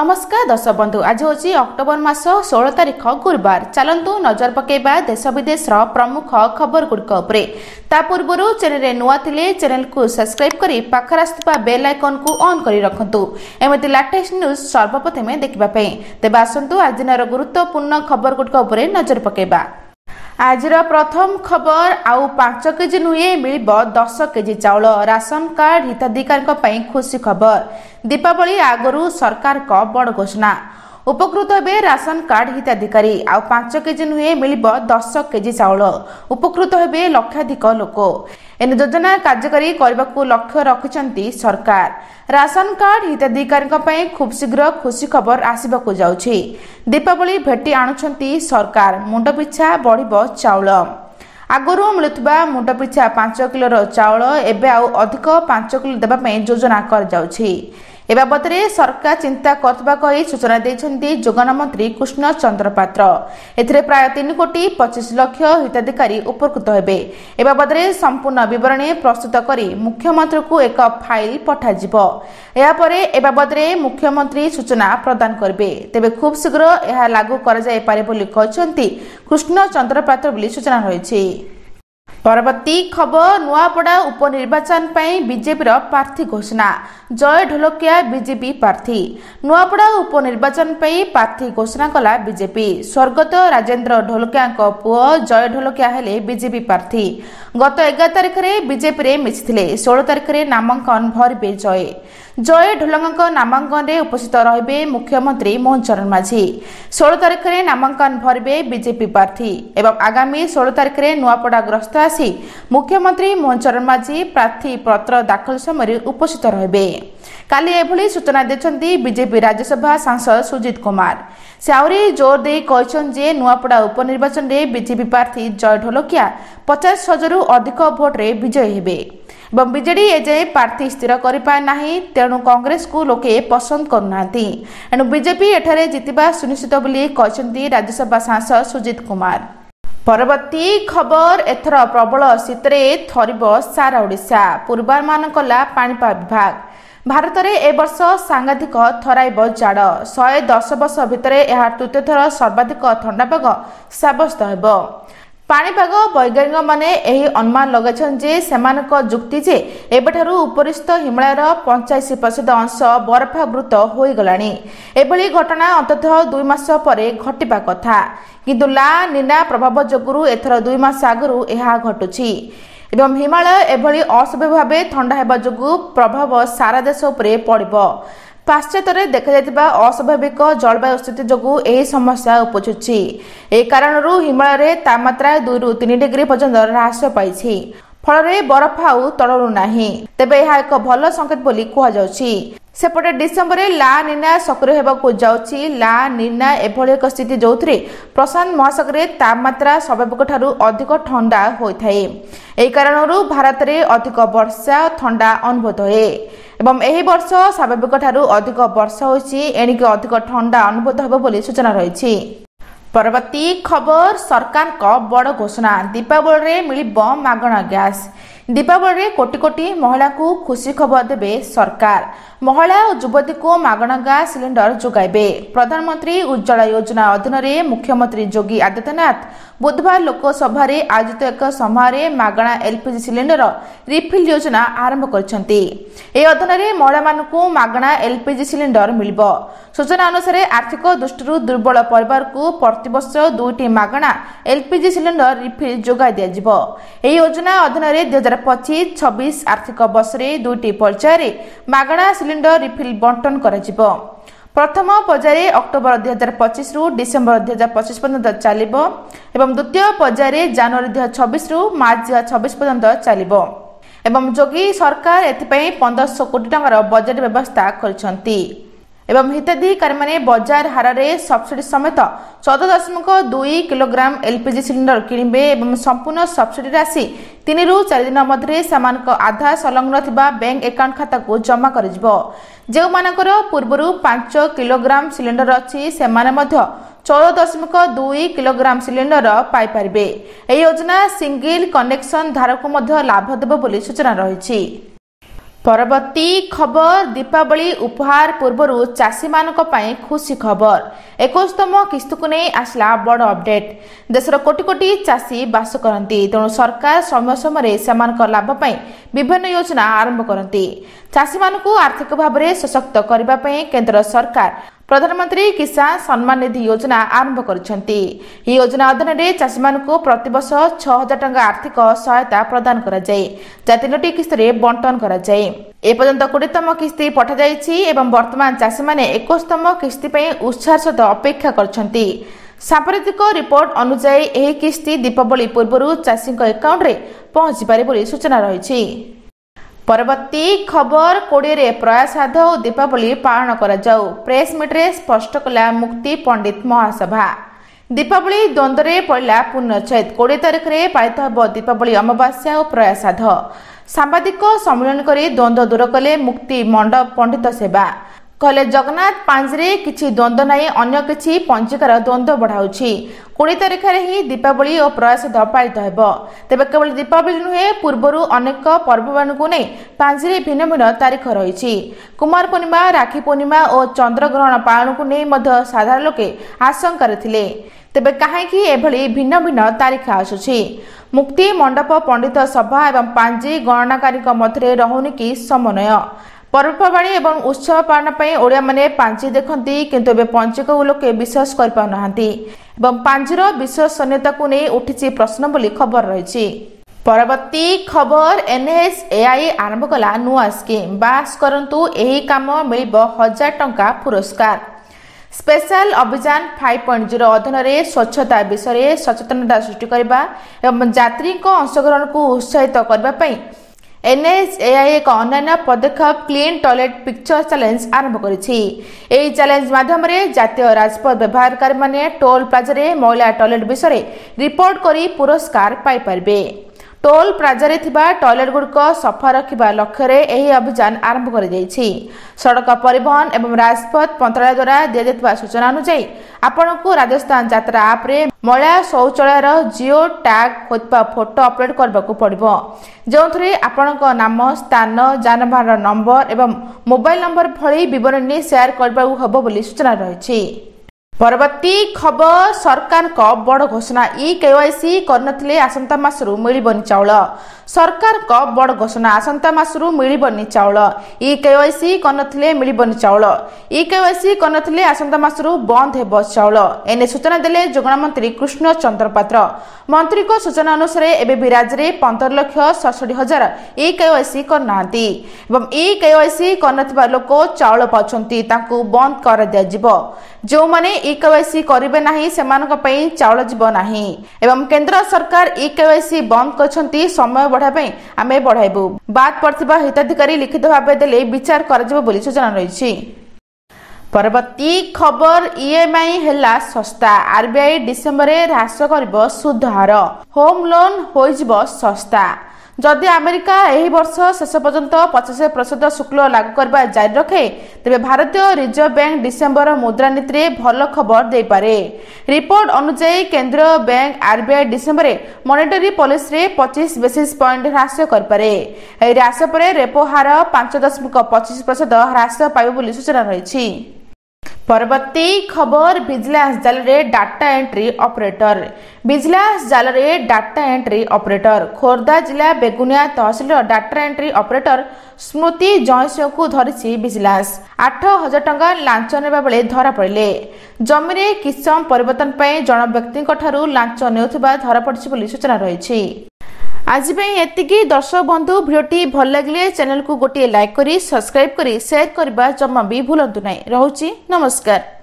नमस्कार दर्शक बंधु, आज हूँ अक्टोबर मास 16 तारिख गुरुवार। चलतु नजर पकेबा देश विदेश प्रमुख खबर गुड़िक। ता पूर्व चैनल नुआ थिले चैनल को सब्सक्राइब करी पाखर आसुवा बेल आइकन को ऑन करी रखंतु एमती लेटेस्ट न्यूज सर्वप्रथमे देखिबा पई। तेबे आसंतु आज दिनर गुरुत्वपूर्ण खबर गुड़िक नजर पकेबा। आजिर प्रथम खबर आउ 5 केजी नुहे मिल 10 केजी चाउल। राशन कार्ड हिताधिकारी खुशी खबर। दीपावली आगरू सरकार का बड़ घोषणा। उपकृत हे राशन कार्ड हिताधिकारी। आउ 5 केजी नुहे मिल 10 केजी चाउल। उपकृत हे लक्षाधिक लोक। एन योजना कार्यकारी करने को लक्ष्य रखिछंती सरकार। राशन कार्ड हिताधिकारी खूब शीघ्र खुशी खबर आसबाकू जाउछि। दीपावली भेटी आणुछंती सरकार। मुंड पिछा बढ़िबो चाउल। आगरू मिलुथिबा मुंड पिछा 5 किलोर चाउल एबे आउ अधिक 5 किलो देबा पई योजना कर जाउछि। ए बाबद सरकार चिंता करथिबा कही सूचना दैछंती जोगाण मंत्री कृष्ण चंद्र पात्र। एथिरे प्राय 3 कोटी 25 लाख हिताधिकारी उपकृत हेबे। ए बाबद संपूर्ण विवरणी प्रस्तुत करी मुख्यमंत्री को एक फाइल पठाजिबो। या परे ए बाबद मुख्यमंत्री सूचना प्रदान करबे। तेबे खूब शीघ्र यह लागू कर जाय पारे बोली कहछंती कृष्ण चंद्र पात्र बोली सूचना रहिछि। परवर्ती खबर नुआपड़ा उपनिर्वाचन बीजेपी प्रार्थी घोषणा। जय ढोलकिया बीजेपी प्रार्थी। नुआपड़ा उपनिर्वाचन प्रार्थी घोषणा कला बीजेपी। स्वर्गत राजेंद्र ढोलकिया पुओ जय ढोलकिया हेले बीजेपी प्रार्थी। गत 11 तारिख में बीजेपी रे मिथिले। 16 तारिख में नामांकन भरबे जय ढोलंगा नामांकन में उपस्थित रहिबे मुख्यमंत्री मोहन चरण माझी। 16 तारिख में नामांकन भरबे बीजेपी प्रार्थी एवं आगामी 16 तारिख में नुआपड़ा ग्रस्त आसी मुख्यमंत्री मोहन चरण माझी प्रार्थी पत्र दाखल समय उपस्थित रहिबे। काली एभली सूचना देछंती बीजेपी राज्यसभा सांसद सुजीत कुमार। से आउरी जोर दे कहछन जे नुआपड़ा उपनिर्वाचन में बीजेपी प्रार्थी जय ढोलकिया 50,000 अधिक भोट रे विजयी हेबे। बीजेडी एजाए प्रार्थी स्थिर करिपाय नाही, तेणु कांग्रेस को लोके पसंद करुनांती। एणु बीजेपी एठारे जितिबा सुनिश्चित बोली कहछंती राज्यसभा सांसद सुजीत कुमार। परवर्ती खबर एथर प्रबल शीतरे थरिबो सारा ओडिशा। पूर्वानुमान कला पाणीपाग विभाग। भारत में ए वर्ष सांघातिक थराइब जाड़। 110 वर्ष भितर यह तृतीय थर सर्वाधिक ठंडापाग साब्यस्त हेबो। पाणीपाग वैज्ञानिक माने एही अनुमान लगाइछन जे सेमानक जुक्ति जे एबेठारु उपरिस्थ हिमालयर 85% अंश बरफावृत होई गलानी। एभली घटना अंततः 2 मास परे घटिबा कथा, किंतु ला निना प्रभाव जोगुरु एथर 2 मास आगरु एहा घटुछि एवं हिमालय एभली अस्वाभाविक भावे ठंडा हेबा जोगु प्रभाव सारा देश उपरे पड़िबो। पाश्चात्य देखा जायतिबा अस्वाभाविक जलवायु स्थिति जोगु एही समस्या उपजुछि। ए कारणरु हिमालय रे तापमात्रा 2 रु 3 डिग्री पर्यंत ह्रास पाइछि। फल बरफ आउ तळु नाही। तेबे यह एक भल संकेत बोली कह जाउछि। सेपटे डिसेम्बर ला निना सक्रिय हेबाकू जाउछि। ला निना एभली एक स्थिति जोथरे प्रशांत महासागर रे तापमात्रा स्वाभाविक ठारू अधिक ठंडा होइथाय। एही कारणरु भारत रे अधिक वर्षा ठंडा अनुभूत होए एवं एही वर्ष स्वाभाविक ठारू अधिक वर्षा होइछि। एणिके अधिक ठंडा अनुभूत हेबो बोली सूचना रहिछि। परवर्ती खबर सरकार का बड़ घोषणा। दीपावली रे मिलिबो मागणा गैस। दीपावली रे कोटी कोटी महिला को खुशी खबर देबे सरकार। महिला और युवती को मागणा गैस सिलिंडर जोगाइबे। प्रधानमंत्री उज्ज्वला योजना अधीन रे मुख्यमंत्री योगी आदित्यनाथ बुधवार लोकसभा रे आयोजित एक समारोह मागणा एलपीजी सिलिंडर रिफिल योजना आरंभ करछंती। ए अधीन रे महिला मानकू मागणा एलपीजी सिलिंडर मिलिबो। सूचना अनुसार आर्थिक दृष्टि दुर्बल परिवार को प्रतिवर्ष 2टी मागणा एलपीजी सिलिंडर रिफिल जोगाई दिया जिवो। ए योजना अधीन रे 2025-26 आर्थिक वर्ष रे 2टी पर्याय रे मागणा सिलिंडर रिफिल बंटन करा जिवो। प्रथम पर्याय अक्टोबर 2025 रु डिसेम्बर 2025 पर्यंत चलिबो एवं द्वितीय पर्याय जनवरी 2026 रु मार्च 2026 पर्यंत चलिबो एवं जोगी सरकार एथिपई 1500 कोटी टंकार बजेट व्यवस्था करछंती। एवं हिताधिकारी माने बाजार हार रे सब्सिडी समेत 14.2 किलोग्राम एलपीजी सिलिंडर किनिबे एवं संपूर्ण सब्सिडी राशि 3 रु 4 दिन मध्य सामानक आधार संलग्न थिबा बैंक अकाउंट खाता को जमा करजिबो। जे मानकर पूर्वरु 5 किलोग्राम सिलिंडर अछि सेमाने मध्य 14.2 किलोग्राम सिलिंडर पाई परिबे। एही योजना सिंगल कनेक्शन धारक मध्य लाभ देबो बोली सूचना रहिछि। परवर्ती खबर दीपावली उपहार पूर्व चाषी मान खुशी खबर 21तम किस्त को नहीं आसला बड़ अपडेट। देशर कोटी कोटी चाषी बास करती तेणु सरकार समय समय से लाभ विभिन्न योजना आरंभ करती। चाषी मान आर्थिक भाव में सशक्त करने केंद्र सरकार प्रधानमंत्री किसान सम्मान निधि योजना आरंभ करिसेंती। ई योजना अधीन में चाषी मान प्रतिवर्ष 6000 टंका आर्थिक सहायता प्रदान करा जाए, जा 3टी किस्त रे बंटन करा जाए। एपर्यंत 20तम किस्ती पठा जाइछि एवं वर्तमान चाषी माने 21तम किस्ती पई उत्साह सहित अपेक्षा करछंती। सांप्रदायिक रिपोर्ट अनुसार एही किस्ती दीपावली पूर्व चाषी अकाउंट रे पहुंची पारे बोली सूचना रही। परवर्ती खबर 20 रे प्रयासाध दीपावली पालन करा जाऊ, प्रेस मीट रे स्पष्ट कला मुक्ति पंडित महासभा। दीपावली द्वंद्व रे पड़ला पूर्णच्छेद। 20 तारिख रे पालित होब दीपावली अमावास्या और प्रयासाध। सांबादिक सम्मेलन करी द्वंद्व दूर कले मुक्ति मंडप पंडित सेवा। कहले जगन्नाथ पांजरे किछि द्वंद्व नाई, अन्य किछि पंजिकार द्वंद्व बढ़ाउछि। 20 तारिख रे ही दीपावली और प्रयासाध पालित हेब। तेबे केवल दीपावली नुहे, पूर्वरु अनेक पर्वमान को नहीं पांजरे भिन्न भिन्न तारीख रही। कुमार पूर्णिमा, राखी पूर्णिमा और चंद्रग्रहण पालन को नहीं मध्य साधारण लोके आशंका थिले। तेबे काहेकि एभली भिन्न भिन्न तारीख आसुछि? मुक्ति मंडप पंडित सभा एवं पांजी गणनाकारी मध्य रहुनी कि समन्वय? पर्वपर्वाणी एवं उत्सव पालन पर ओडिया माने पांजी देखती, किंतु एबे पंचक लोके विश्वास कर पाउनाहांती एवं पांजीर विश्वसनीयता को नहीं उठिछि प्रश्न बोली खबर रही। परवर्ती खबर NHAI आरंभ कला नुआ स्कीम, बास करंतु एही काम मिलिबो 1000 टंका पुरस्कार। स्पेशल अभियान 5.0 अधीन में स्वच्छता विषय सचेतनता सृष्टि करने एवं यात्री अंशग्रहण को उत्साहित करने NHAI एक अन्य पदक्षेप क्लीन टॉयलेट पिक्चर चैलेंज आरंभ करिछि। एही चैलेंज माध्यम जातीय राजपथ व्यवहारकारी माने टोल प्लाजा रे महिला टॉयलेट विषय रिपोर्ट करी पुरस्कार पाई पारबे। टोल प्लाजा थिबा टॉयलेट गुड़िक सफा रखिबा लक्ष्य रे एही अभियान आरंभ कर जाइछि। सड़क परिवहन एवं राजपथ मंत्रालय द्वारा दिया सूचना अनुसार आपनको राजस्थान यात्रा आप रे महिला शौचालय जियो टैग होता फोटो अपलोड करबा को पड़िबो, जोंथरे आपनक नाम, स्थान, जानवाहन नंबर एवं मोबाइल नंबर भली विवरणी शेयर करबा हबो बोली सूचना रही। परवर्ती खबर सरकार को बड़ घोषणा, KYC करनथिले आसंता मासरु मिलिबनी चाउल। सरकार को बड़ घोषणा, आसंता मासरु मिलिबनी चाउल। KYC करनथिले मिलिबनी चाउल। KYC करनथिले आसंता मासरु बंद हेबो चाउल। एने सूचना देले जोगणा मंत्री कृष्ण चंद्र पात्र। मंत्री को सूचना अनुसार एबे भी राज्य रे 15,67,000 KYC करनांती एवं KYC करनथिबा लोक चाउल पाउछंती तांकू बंद कर दिया जिवो। जो माने KYC करिबे नाही सेमानक पई चाउल जिवो नाही एवं केंद्र सरकार KYC बंद करछंती, समय बढ़ा पई आमे बढ़ाइबु। बात पड़थिबा हिताधिकारी लिखित भाबे देले विचार करजिवो बोली सूचना रहिछि। परवर्ती खबर EMI हेला सस्ता, RBI डिसेम्बर रे ह्रास करिबो सुध हार, होम लोन होइजिबो सस्ता। जदि अमेरिका एही वर्ष शेष पर्यंत 50% शुल्क लागू करबा जारी रखे, तेबे भारतीय रिजर्व बैंक डिसेम्बर मुद्रानीति रे भल खबर दे पारे। रिपोर्ट अनुसार केंद्रीय बैंक RBI डिसेम्बर रे मॉनेटरी पॉलिसी रे 25 बेसिस पॉइंट ह्रास कर पारे। एही ह्रास परे रेपो हार 5.25% ह्रास पाइबो बोली सूचना रही। परवर्ती खबर विजिलेंस जाल रे डाटा एंट्री ऑपरेटर, विजिलेंस जाल रे डाटा एंट्री ऑपरेटर। खोर्धा जिला बेगुनिया तहसिल data entry operator Smruti Jaysingh को धरिछि विजिलेंस। 8,000 टंका लांच नेबा बेले धरा पड़िले। जमी रे किसम परिवर्तन पय जन व्यक्ति ठारू लांच नेउथिबा धरा पड़िछि बोली सूचना रहिछि। आज एतिकी दर्शक बंधु, भिडियोटी भल लगे चैनल को गोटे लाइक करी सब्सक्राइब करी शेयर करबा जमा भी भूलंतु नहीं। रहुछि नमस्कार।